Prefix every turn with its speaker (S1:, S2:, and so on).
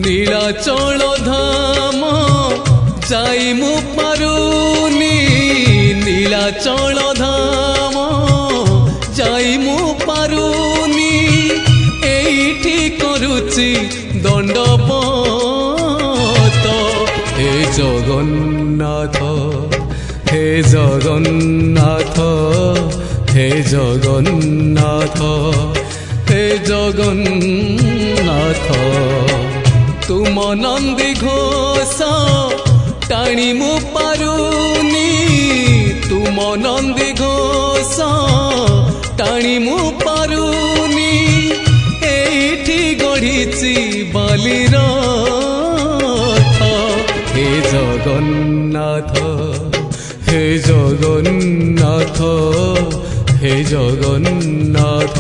S1: নীলাচল ধাম যাই মু পারুনি নীলাচল ধাম যাই মু পারুনি এইটি করুচি দণ্ডপত হে জগন্নাথ হে জগন্নাথ হে জগন্নাথ হে জগন্নাথ তুম নন্দী ঘোষ টাণি মু পারুনি তুম নন্দী ঘোষ টাণি মু পারুনি এইটি গড়িছি বালির হে জগন্নাথ হে জগন্নাথ হে জগন্নাথ।